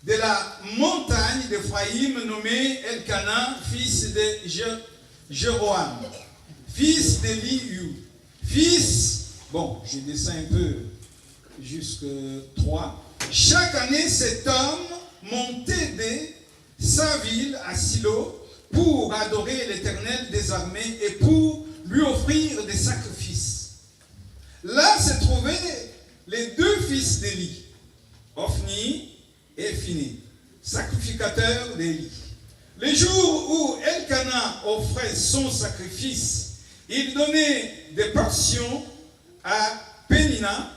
de la montagne d'Éphraïm nommé Elkana, fils de Jéroham, fils d'Elihu, fils, bon, je descends un peu jusqu'à 3. Chaque année, cet homme montait de sa ville à Silo pour adorer l'Éternel des armées et pour lui offrir des sacrifices. Là se trouvaient les deux fils d'Élie, Ophni et Phini, sacrificateurs d'Élie. Le jour où Elkana offrait son sacrifice, il donnait des portions à Pénina,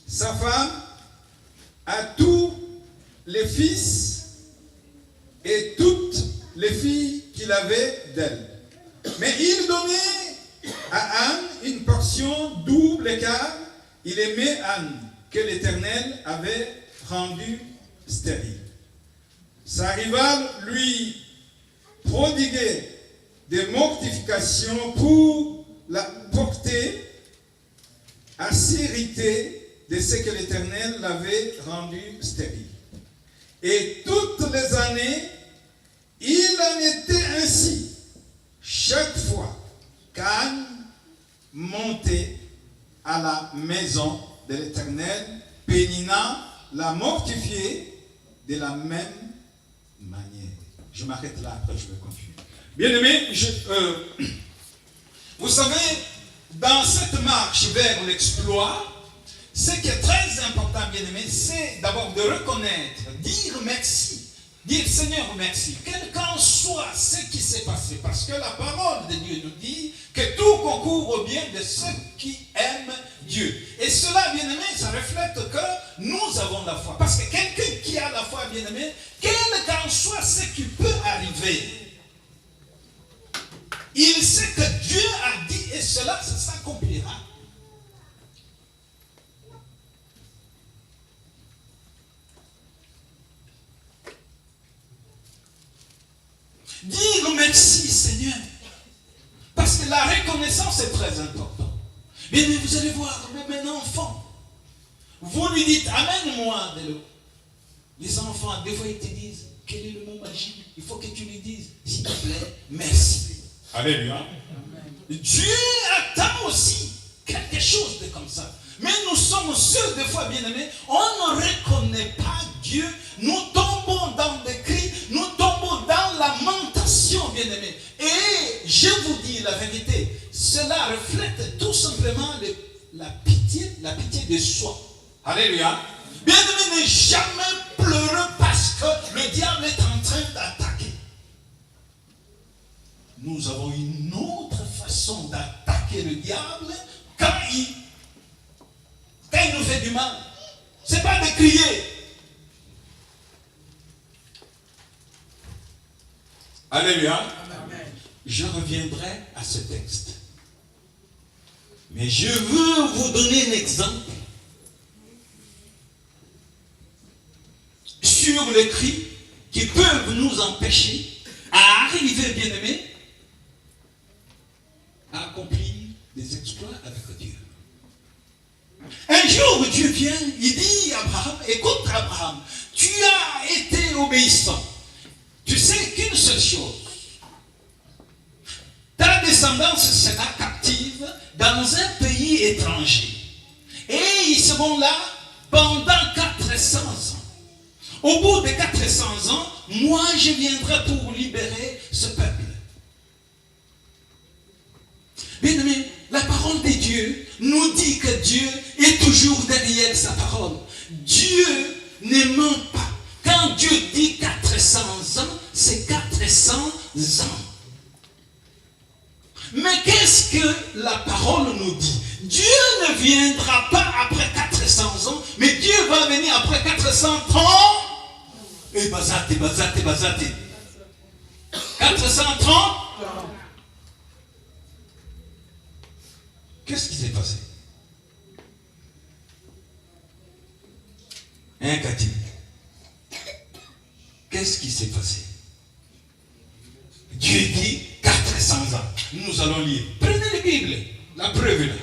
sa femme, à tous les fils et toutes les filles qu'il avait d'elle. Mais il donnait à Anne une portion double car il aimait Anne, que l'Éternel avait rendue stérile. Sa rivale lui prodiguait des mortifications pour la porter à s'irriter de ce que l'Éternel l'avait rendu stérile. Et toutes les années, il en était ainsi. Chaque fois qu'Anne montait à la maison de l'Éternel, Pénina l'a mortifiée de la même manière. Je m'arrête là, après je vais continuer. Bien-aimés, vous savez, dans cette marche vers l'exploit, ce qui est très important, bien-aimés, c'est d'abord de reconnaître, dire merci, dire Seigneur merci, quel qu'en soit ce qui s'est passé, parce que la parole de Dieu nous dit que tout concourt au bien de ceux qui aiment Dieu. Et cela, bien-aimés, ça reflète que nous avons la foi. Parce que quelqu'un qui a la foi, bien-aimé, quel qu'en soit ce qui peut arriver, il sait que Dieu a dit et cela s'accomplira. Dire merci Seigneur. Parce que la reconnaissance est très importante. Mais vous allez voir, même un enfant, vous lui dites amène-moi de l'eau. Les enfants, des fois ils te disent quel est le mot magique. Il faut que tu lui dises s'il te plaît, merci. Alléluia. Dieu attend aussi quelque chose de comme ça. Mais nous sommes ceux, des fois, bien-aimés, on ne reconnaît pas Dieu. Nous tombons dans des cris, nous tombons dans la lamentation, bien-aimés. Et je vous dis la vérité, cela reflète tout simplement la pitié de soi. Alléluia. Bien-aimés, ne jamais pleurer parce que le diable est en train d'attaquer. Nous avons une autre façon d'attaquer le diable quand il nous fait du mal. Ce n'est pas de crier. Alléluia. Amen. Je reviendrai à ce texte. Mais je veux vous donner un exemple sur les cris qui peuvent nous empêcher à arriver, bien-aimés, à accomplir des exploits avec Dieu. Un jour, Dieu vient, il dit à Abraham, écoute Abraham, tu as été obéissant. Tu sais qu'une seule chose, ta descendance sera captive dans un pays étranger. Et ils seront là pendant 400 ans. Au bout de 400 ans, moi je viendrai pour libérer ce peuple. Bien aimé, la parole de Dieu nous dit que Dieu est toujours derrière sa parole. Dieu ne ment pas. Quand Dieu dit 400 ans, c'est 400 ans. Mais qu'est-ce que la parole nous dit? Dieu ne viendra pas après 400 ans, mais Dieu va venir après 430 ans. Et bazate. 430. Qu'est-ce qui s'est passé? Hein, Cathy? Qu'est-ce qui s'est passé? Dieu dit 400 ans. Nous allons lire. Prenez la Bible. La preuve là.